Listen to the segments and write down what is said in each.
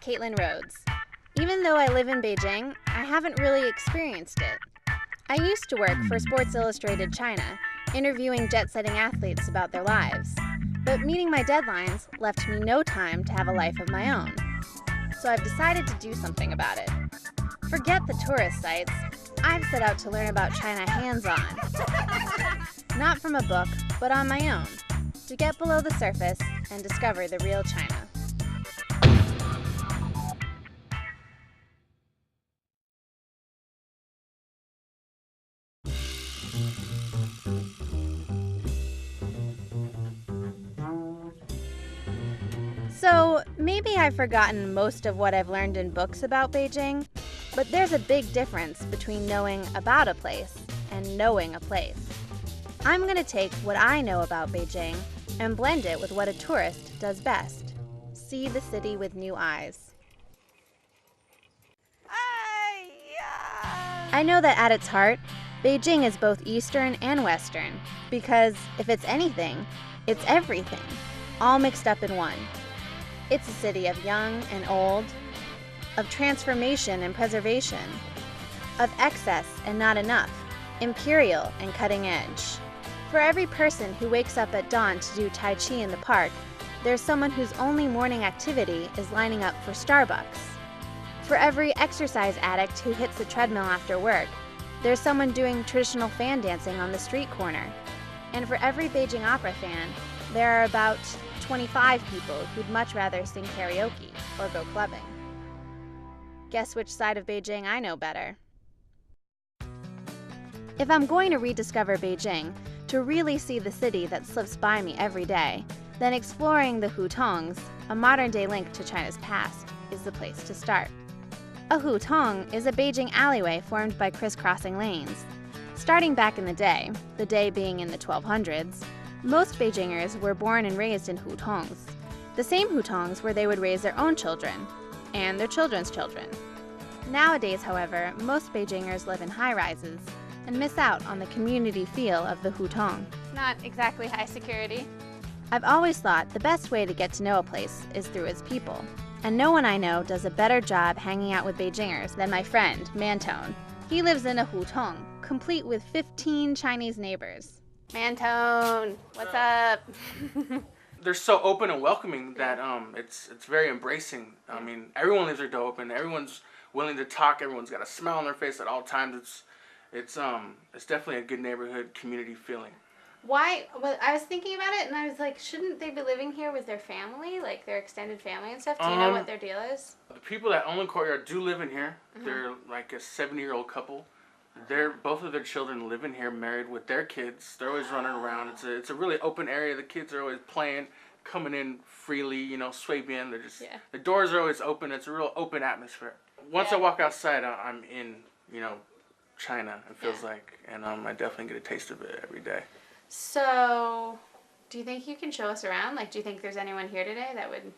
Caitlin Rhodes. Even though I live in Beijing, I haven't really experienced it. I used to work for Sports Illustrated China, interviewing jet-setting athletes about their lives. But meeting my deadlines left me no time to have a life of my own. So I've decided to do something about it. Forget the tourist sites. I've set out to learn about China hands-on. Not from a book, but on my own, to get below the surface and discover the real China. So, maybe I've forgotten most of what I've learned in books about Beijing, but there's a big difference between knowing about a place and knowing a place. I'm going to take what I know about Beijing and blend it with what a tourist does best. See the city with new eyes. I know that at its heart, Beijing is both Eastern and Western, because if it's anything, it's everything, all mixed up in one. It's a city of young and old, of transformation and preservation, of excess and not enough, imperial and cutting edge. For every person who wakes up at dawn to do Tai Chi in the park, there's someone whose only morning activity is lining up for Starbucks. For every exercise addict who hits the treadmill after work, there's someone doing traditional fan dancing on the street corner. And for every Beijing opera fan, there are about 25 people who'd much rather sing karaoke or go clubbing. Guess which side of Beijing I know better? If I'm going to rediscover Beijing, to really see the city that slips by me every day, then exploring the hutongs, a modern-day link to China's past, is the place to start. A hutong is a Beijing alleyway formed by crisscrossing lanes. Starting back in the day being in the 1200s, most Beijingers were born and raised in hutongs, the same hutongs where they would raise their own children, and their children's children. Nowadays, however, most Beijingers live in high-rises and miss out on the community feel of the hutong. Not exactly high security. I've always thought the best way to get to know a place is through its people, and no one I know does a better job hanging out with Beijingers than my friend, Mantone. He lives in a hutong, complete with 15 Chinese neighbors. Mantone, what's up? They're so open and welcoming that it's very embracing. I mean, everyone leaves their door open. Everyone's willing to talk. Everyone's got a smile on their face at all times. It's definitely a good neighborhood community feeling. Why? Well, I was thinking about it, and I was like, shouldn't they be living here with their family, like their extended family and stuff? Do you know what their deal is? The people that own the courtyard do live in here. They're like a 70-year-old couple. Both of their children live in here, married with their kids. They're always running around. It's a really open area. The kids are always playing, coming in freely, swapping. They're just the doors are always open. It's a real open atmosphere. Once I walk outside, I'm in, China. It feels like, and I definitely get a taste of it every day. So, do you think you can show us around? Like, do you think there's anyone here today that would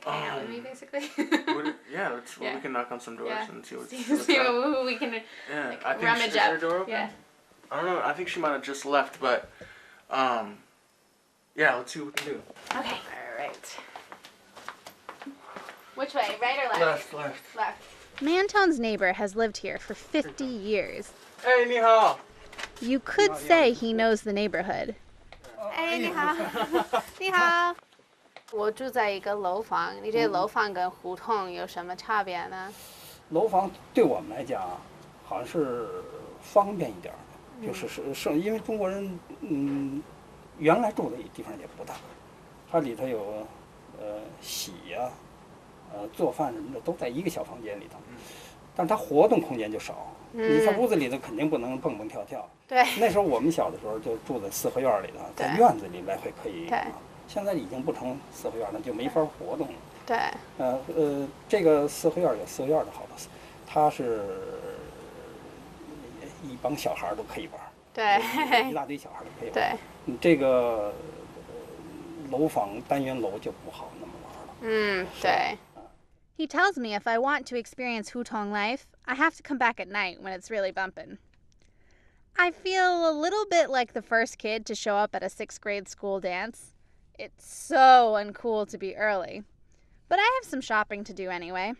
hang out with me, basically? We can knock on some doors and see who we can rummage up. Her door open? Yeah. I don't know. I think she might have just left, but let's see what we can do. Okay. All right. Which way? Right or left? Left. Mantone's neighbor has lived here for 50 years. Hey, 你好. You could say he knows the neighborhood. Hey, 你好. 你好. 我住在一个楼房，你这楼房跟胡同有什么差别呢？楼房对我们来讲，好像是方便一点，就是因为中国人原来住的地方也不大，它里头有洗呀、做饭什么的都在一个小房间里头，但它活动空间就少。你在屋子里头肯定不能蹦蹦跳跳。对。那时候我们小的时候就住在四合院里头，在院子里来回可以。对。现在已经不成四合院了，就没法活动了。对。这个四合院有四合院的好处，它是一帮小孩都可以玩。对。一大堆小孩都可以玩。对。这个楼房单元楼就不好那么玩了。对。He tells me if I want to experience hutong life, I have to come back at night when it's really bumpin'. I feel a little bit like the first kid to show up at a 6th grade school dance. It's so uncool to be early. But I have some shopping to do anyway.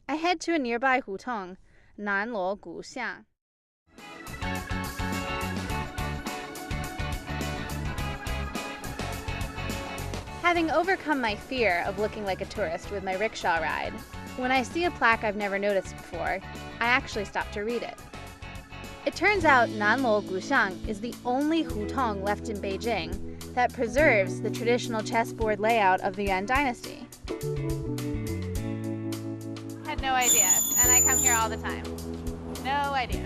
I head to a nearby hutong, Nanluo Guxia. Having overcome my fear of looking like a tourist with my rickshaw ride, when I see a plaque I've never noticed before, I actually stop to read it. It turns out Nanluo Guxiang is the only hutong left in Beijing that preserves the traditional chessboard layout of the Yuan dynasty. I had no idea, and I come here all the time. No idea.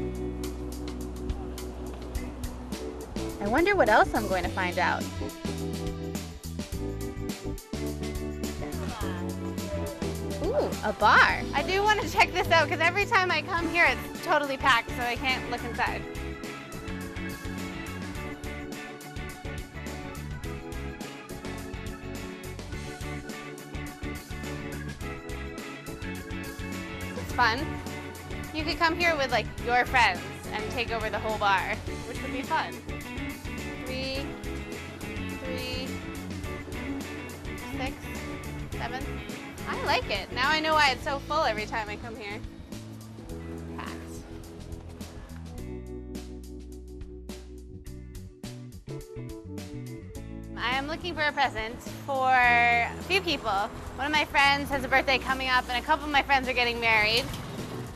I wonder what else I'm going to find out. Ooh, a bar. I do want to check this out because every time I come here it's totally packed, so I can't look inside. It's fun. You could come here with like your friends and take over the whole bar, which would be fun. 3, 6, 7. I like it. Now I know why it's so full every time I come here. Packed. I am looking for a present for a few people. One of my friends has a birthday coming up and a couple of my friends are getting married.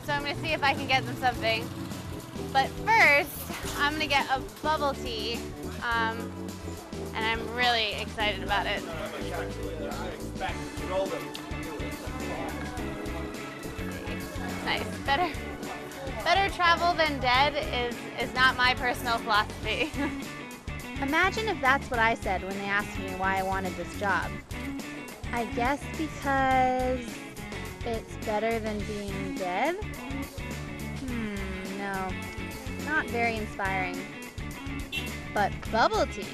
So I'm gonna see if I can get them something. But first, I'm gonna get a bubble tea. And I'm really excited about it. Nice. Better travel than dead is not my personal philosophy. Imagine if that's what I said when they asked me why I wanted this job. I guess because it's better than being dead? No. Not very inspiring. But bubble tea,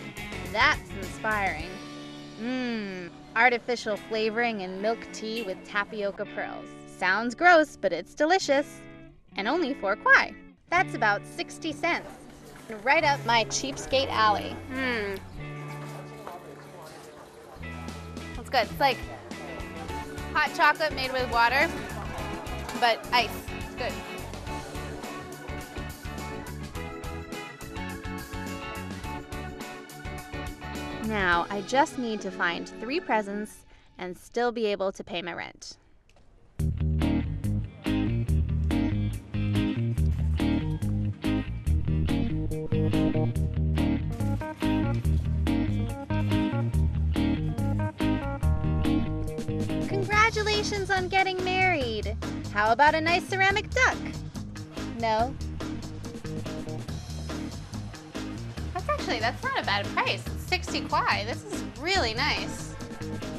that's inspiring. Artificial flavoring and milk tea with tapioca pearls. Sounds gross, but it's delicious. And only 4 kwai. That's about 60 cents. Right up my cheapskate alley. It's good. It's like hot chocolate made with water, but ice. It's good. Now, I just need to find 3 presents and still be able to pay my rent. Congratulations on getting married! How about a nice ceramic duck? No? That's not a bad price. It's 60 kwai. This is really nice.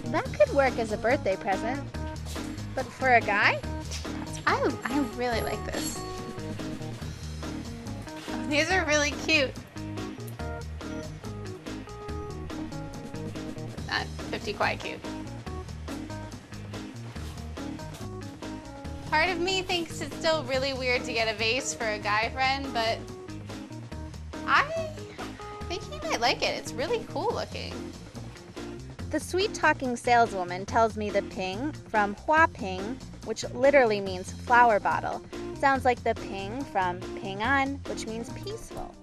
That could work as a birthday present. But for a guy? I really like this. These are really cute. Not 50 kwai cute. Part of me thinks it's still really weird to get a vase for a guy friend, but I think he might like it. It's really cool looking. The sweet-talking saleswoman tells me the ping from Hua Ping, which literally means flower bottle, sounds like the ping from Ping An, which means peaceful.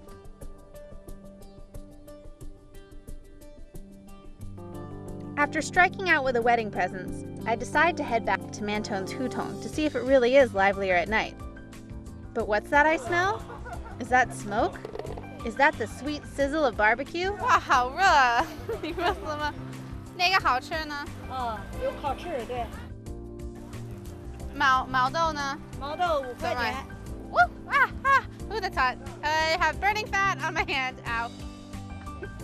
After striking out with the wedding presents, I decide to head back to Manton's hutong to see if it really is livelier at night. But what's that I smell? Is that smoke? Is that the sweet sizzle of barbecue? 哇，好热啊！你热死吗？哪个好吃呢？有烤翅，对。毛豆呢？毛豆5块钱。Woo! Ooh, that's hot. I have burning fat on my hand. Ow.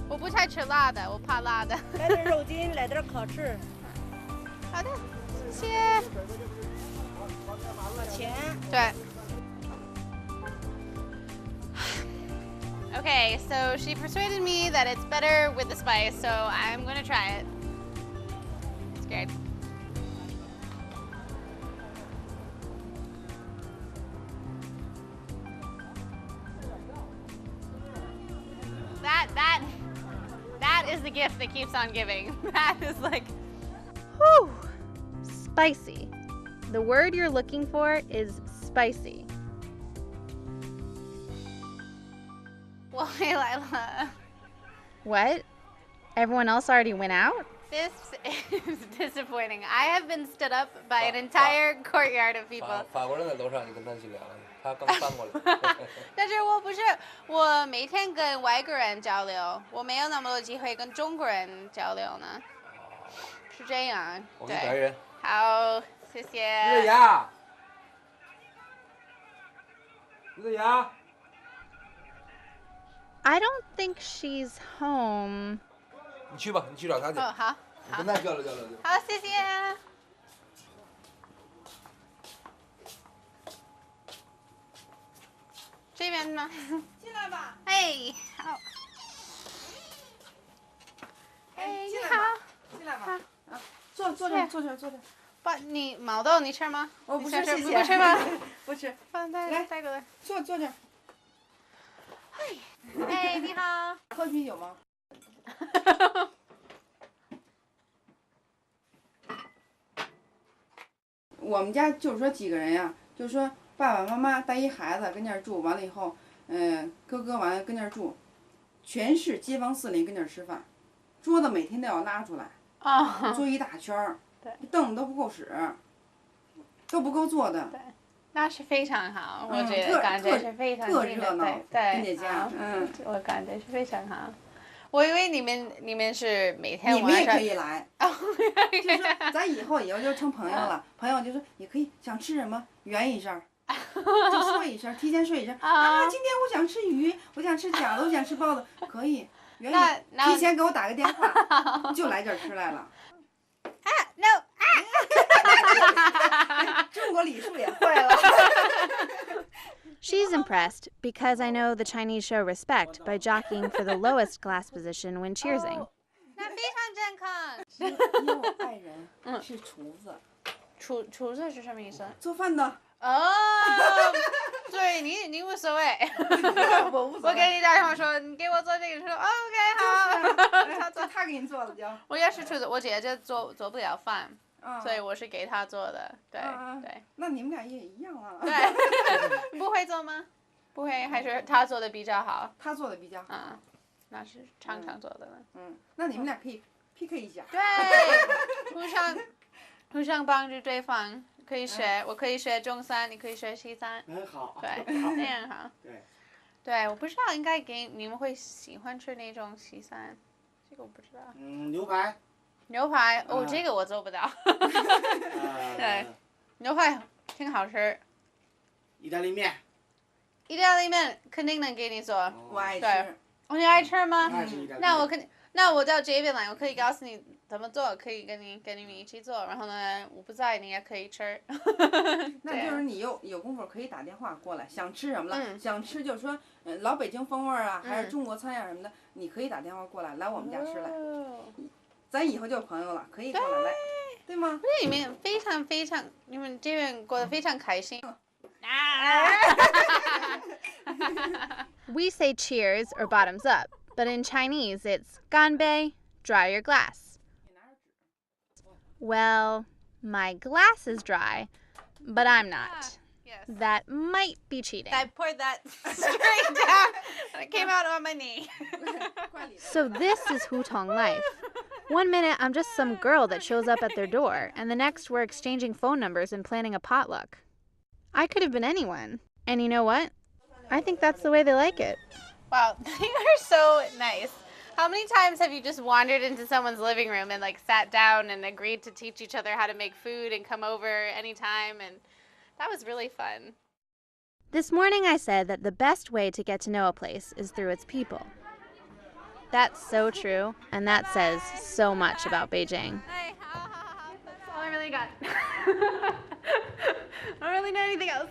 我不太吃辣的，我怕辣的。来点肉筋，来点烤翅。好的，谢谢。钱。对。Okay, so she persuaded me that it's better with the spice, so I'm gonna try it. Scared. That is the gift that keeps on giving. That is like, whew, spicy. The word you're looking for is spicy. 我回来了。 What? Everyone else already went out? This is disappointing. I have been stood up by an entire courtyard of people. 法国人在楼上，你跟他去聊，他刚翻过来。但是我不是，我每天跟外国人交流，我没有那么多机会跟中国人交流呢。是这样，我给你带人。好，谢谢。于子牙，于子牙。 I don't think she's home. 你去吧，你去找他去。哦，好，你跟他交流交流。好，谢谢。这边吗？进来吧。哎，好。哎，你好。进来吧。啊，坐这，坐这。把你毛豆你吃吗？我不吃，谢谢。不吃吗？不吃。来，带过来。坐这。哎，你好。喝啤酒吗？我们家就是说几个人呀，就是说爸爸妈妈带一孩子跟那儿住，完了以后，哥哥完了跟那儿住，全是街坊四邻跟那儿吃饭，桌子每天都要拉出来，哦，坐一大圈儿，对，凳子都不够使，都不够坐的。那是非常好，我觉特得感觉是非常近的，特热闹，对，跟你家，我感觉是非常好。我以为你们是每天你们也晚上可以来，就是说咱以后就成朋友了。朋友就说你可以想吃什么圆一声，就说一声，提前说一声啊，今天我想吃鱼，我想吃饺子，我想吃包子，可以圆一声，提前给我打个电话，就来这儿吃来了。no 中国礼数也会了。 She's impressed because I know the Chinese show respect by jockeying for the lowest glass position when cheersing. 那非常健康。因为我爱人是厨子，厨子是什么意思？做饭的。哦，对你无所谓。我无所谓。我给你打电话说你给我做这个，说 OK 好。他给你做的就。我也是厨子，我姐姐做不了饭。 嗯，所以我是给他做的，对对。那你们俩也一样啊。对，不会做吗？不会，还是他做的比较好。他做的比较好。嗯，那是常做的了。那你们俩可以 PK 一下。对，互相帮助对方，可以学，我可以学中餐，你可以学西餐。很好。对，那样好。对。对，我不知道应该给你们会喜欢吃那种西餐，这个我不知道。牛排。 牛排哦，这个我做不到。对，牛排挺好吃。意大利面。意大利面肯定能给你做。我爱吃。哦，你爱吃吗？爱吃意大利面。那我到这边来，我可以告诉你怎么做，可以跟你们一起做。然后呢，我不在，你也可以吃。那就是你有功夫可以打电话过来，想吃什么了？想吃就是说，老北京风味啊，还是中国餐呀什么的，你可以打电话过来我们家吃来。咱以后就朋友了，可以过来，对吗？你们非常，你们这边过得非常开心。We say cheers or bottoms up, but in Chinese it's ganbei, dry your glass. Well, my glass is dry, but I'm not. Yes. That might be cheating. I poured that straight down and it came out on my knee. So this is Hutong life. One minute I'm just some girl that shows up at their door, and the next we're exchanging phone numbers and planning a potluck. I could have been anyone. And you know what? I think that's the way they like it. Wow, they are so nice. How many times have you just wandered into someone's living room and sat down and agreed to teach each other how to make food and come over anytime? And that was really fun. This morning I said that the best way to get to know a place is through its people. That's so true, and that says so much about Beijing. That's all I really got. I don't really know anything else.